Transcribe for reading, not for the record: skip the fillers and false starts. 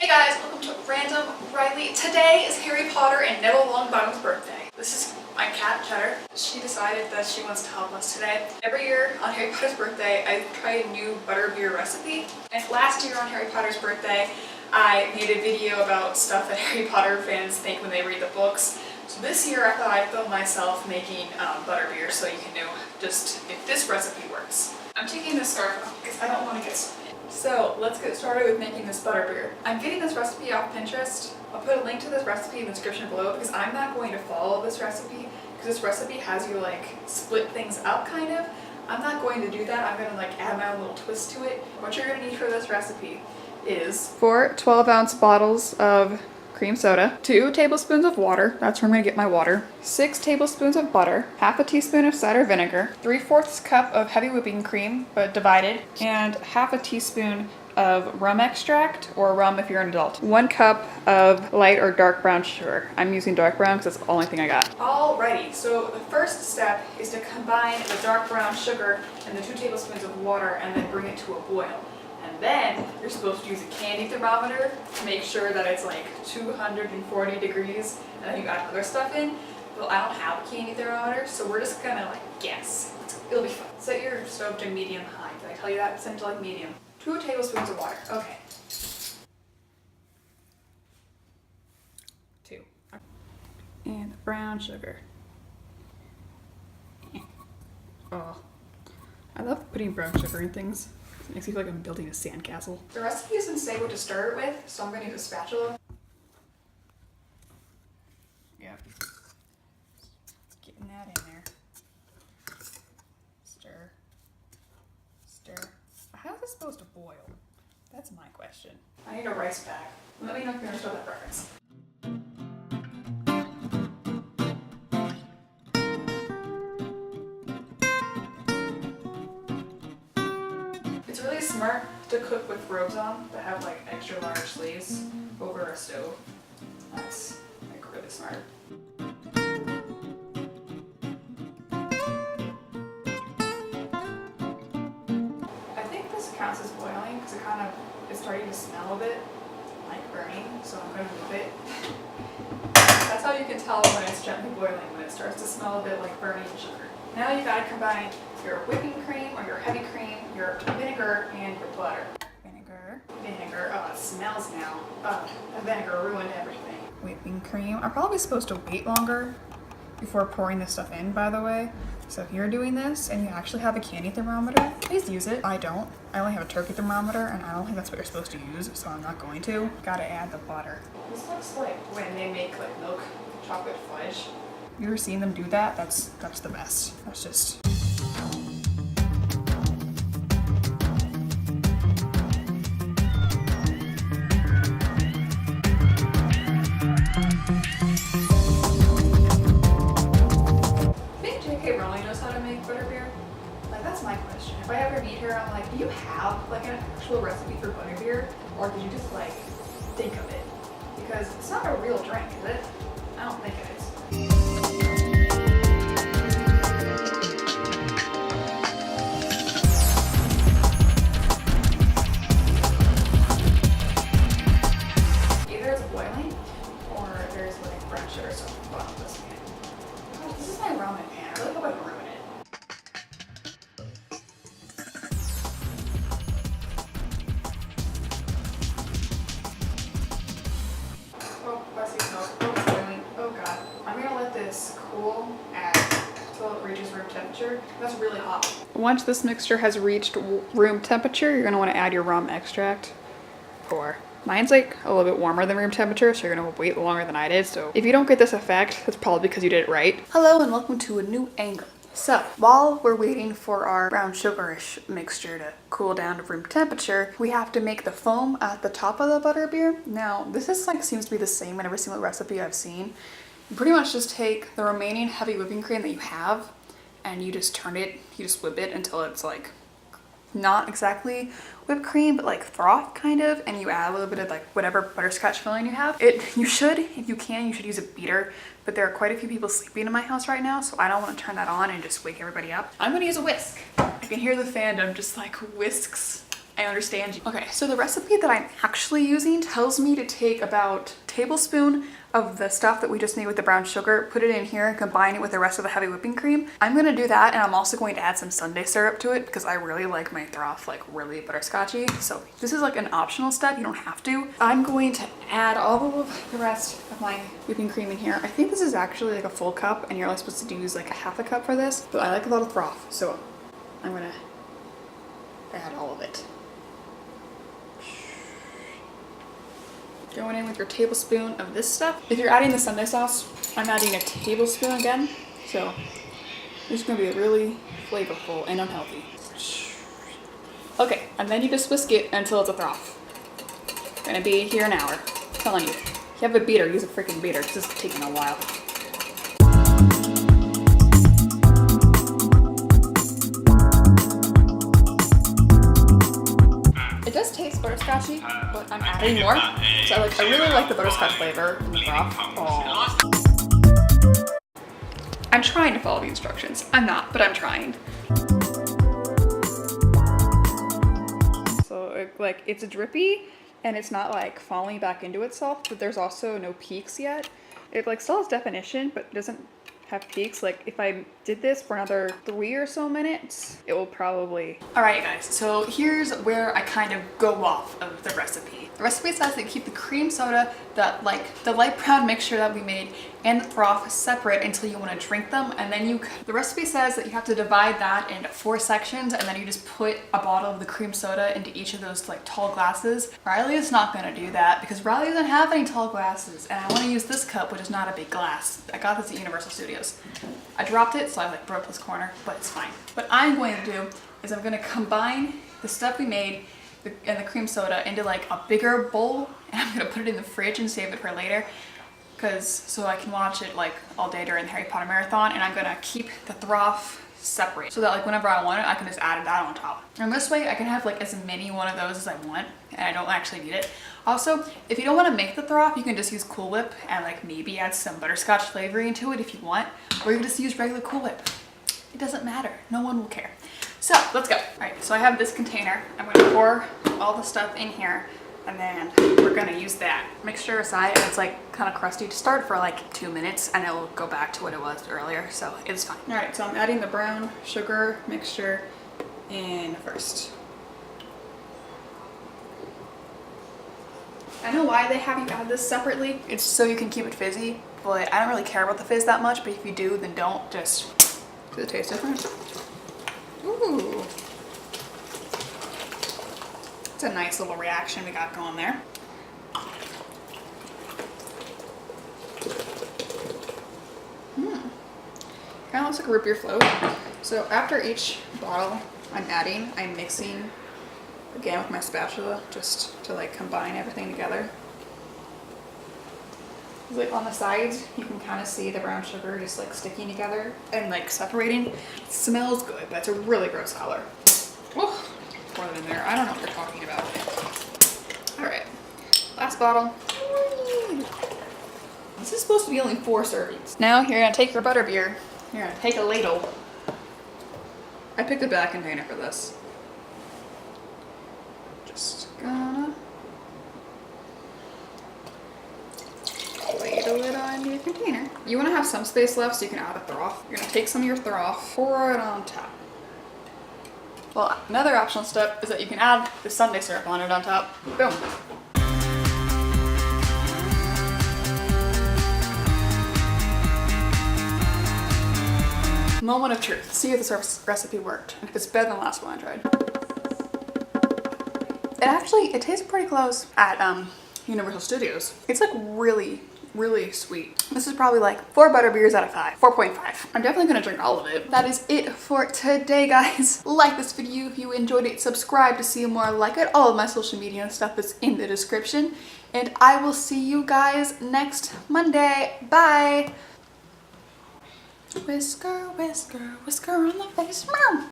Hey guys, welcome to Random Riley. Today is Harry Potter and Neville Longbottom's birthday. This is my cat, Cheddar. She decided that she wants to help us today. Every year on Harry Potter's birthday, I try a new butterbeer recipe. And last year on Harry Potter's birthday, I made a video about stuff that Harry Potter fans think when they read the books. So this year I thought I'd film myself making butterbeer so you can know just if this recipe works. I'm taking this scarf off because I don't want to get sweaty. So let's get started with making this butterbeer. I'm getting this recipe off Pinterest. I'll put a link to this recipe in the description below because I'm not going to follow this recipe because this recipe has you like split things up kind of. I'm not going to do that. I'm going to like add my own little twist to it. What you're going to need for this recipe is 4 12-ounce bottles of cream soda, 2 tablespoons of water, that's where I'm going to get my water, 6 tablespoons of butter, half a teaspoon of cider vinegar, 3/4 cup of heavy whipping cream, but divided, and half a teaspoon of rum extract, or rum if you're an adult. 1 cup of light or dark brown sugar. I'm using dark brown because that's the only thing I got. Alrighty, so the first step is to combine the dark brown sugar and the 2 tablespoons of water and then bring it to a boil. And then you're supposed to use a candy thermometer to make sure that it's like 240 degrees, and then you got other stuff in. Well, I don't have a candy thermometer, so we're just gonna like guess. It'll be fun. Set your stove to medium high. Did I tell you that? Set it to like medium. 2 tablespoons of water. Okay. 2. And brown sugar. Oh, I love putting brown sugar in things. It makes me feel like I'm building a sandcastle. The recipe doesn't say what to stir it with, so I'm going to use a spatula. Yeah. Getting that in there. Stir. Stir. How is this supposed to boil? That's my question. I need a rice bag. Let me know if you understand that reference. It's really smart to cook with robes on that have like extra large sleeves over a stove. That's like really smart. I think this counts as boiling because it kind of is starting to smell a bit like burning, so I'm going to move it. That's how you can tell when it's gently boiling, when it starts to smell a bit like burning sugar. Now you gotta combine your whipping cream or your heavy cream, your vinegar, and your butter. Vinegar. Vinegar. Oh, it smells now. The vinegar ruined everything. Whipping cream. I'm probably supposed to wait longer before pouring this stuff in, by the way. So if you're doing this and you actually have a candy thermometer, please use it. I don't. I only have a turkey thermometer, and I don't think that's what you're supposed to use, so I'm not going to. Gotta add the butter. This looks like when they make like milk chocolate fudge. You ever seen them do that? That's the best. That's just... Think J.K. Rowling knows how to make butterbeer? Like, that's my question. If I ever meet her, I'm like, do you have like an actual recipe for butterbeer? Or did you just like think of it? Because it's not a real drink, is it? I don't think it is. Either it's boiling or there's like brown sugar stuff at the bottom of this pan. Gosh, this is my ramen pan. I really hope I don't ruin it. Oh, I see smoke. Oh, it's boiling. Oh god. I'm gonna let this cool until it reaches room temperature. That's really hot. Once this mixture has reached room temperature, you're gonna want to add your rum extract. Pour. Mine's like a little bit warmer than room temperature, so you're gonna wait longer than I did. So if you don't get this effect, that's probably because you did it right. Hello and welcome to a new angle. So while we're waiting for our brown sugarish mixture to cool down to room temperature, we have to make the foam at the top of the butterbeer. Now this is like seems to be the same in every single recipe I've seen. You pretty much just take the remaining heavy whipping cream that you have and you just turn it, you just whip it until it's like not exactly whipped cream, but like froth kind of, and you add a little bit of like whatever butterscotch filling you have. You should, if you can, you should use a beater, but there are quite a few people sleeping in my house right now, so I don't want to turn that on and just wake everybody up. I'm gonna use a whisk. I can hear the fandom just like whisks I understand you. Okay, so the recipe that I'm actually using tells me to take about a tablespoon of the stuff that we just made with the brown sugar, put it in here and combine it with the rest of the heavy whipping cream. I'm gonna do that, and I'm also going to add some sundae syrup to it because I really like my froth like really butterscotchy. So this is like an optional step, you don't have to. I'm going to add all of the rest of my whipping cream in here. I think this is actually like a full cup and you're only supposed to use like a half a cup for this, but I like a lot of froth, so I'm gonna add all of it. Going in with your tablespoon of this stuff. If you're adding the sundae sauce, I'm adding a tablespoon again. So it's gonna be really flavorful and unhealthy. Okay, and then you just whisk it until it's a froth. Gonna be here an hour. I'm telling you. If you have a beater, use a freaking beater because this is taking a while. It does taste butterscotchy, but I'm adding more. So I really like the butterscotch flavor in the broth. Aww. I'm trying to follow the instructions. I'm not, but I'm trying. So it's drippy and it's not like falling back into itself, but there's also no peaks yet. It still has definition, but doesn't have peaks. Like if I did this for another 3 or so minutes, it will probably... All right, guys, so here's where I kind of go off of the recipe. The recipe says that you keep the cream soda, the light brown mixture that we made, and the froth separate until you want to drink them. And then the recipe says that you have to divide that into 4 sections, and then you just put a bottle of the cream soda into each of those tall glasses. Riley is not going to do that because Riley doesn't have any tall glasses, and I want to use this cup, which is not a big glass. I got this at Universal Studios. I dropped it, so I broke this corner, but it's fine. What I'm going to do is I'm going to combine the stuff we made and the cream soda into a bigger bowl, and I'm going to put it in the fridge and save it for later, so I can watch it all day during the Harry Potter marathon. And I'm going to keep the froth separate so that whenever I want it, I can just add that on top. And this way I can have as many one of those as I want, and I don't actually need it. Also, if you don't want to make the froth, you can just use Cool Whip and maybe add some butterscotch flavoring to it if you want, or you can just use regular Cool Whip. It doesn't matter. No one will care. So let's go. All right, so I have this container. I'm going to pour all the stuff in here, and then we're going to use that mixture aside. And it's kind of crusty to start for 2 minutes, and it will go back to what it was earlier, so it's fine. All right, so I'm adding the brown sugar mixture in first. I know why they have you add this separately. It's so you can keep it fizzy, but I don't really care about the fizz that much. But if you do, then don't. Just does it taste different? Ooh, it's a nice little reaction we got going there. Kind of looks like a root beer float. So after each bottle I'm mixing again with my spatula just to combine everything together. On the sides, you can kind of see the brown sugar just sticking together and separating. It smells good, but it's a really gross color. Oh, pour it in there. I don't know what you're talking about. All right, last bottle. This is supposed to be only 4 servings. Now you're gonna take your butterbeer. You're gonna take a ladle. I picked a bad container for this. Just gonna ladle it onto your container. You want to have some space left so you can add a froth. You're gonna take some of your froth, pour it on top. Well, another optional step is that you can add the sundae syrup on it on top. Boom. Moment of truth. See if this recipe worked, and if it's better than the last one I tried. It tastes pretty close at Universal Studios. It's really, really sweet. This is probably 4 butterbeers out of 5. 4.5. I'm definitely gonna drink all of it. That is it for today, guys. Like this video if you enjoyed it. Subscribe to see more like it. All of my social media and stuff is in the description. And I will see you guys next Monday. Bye. Whisker, whisker, whisker on the face. Meow.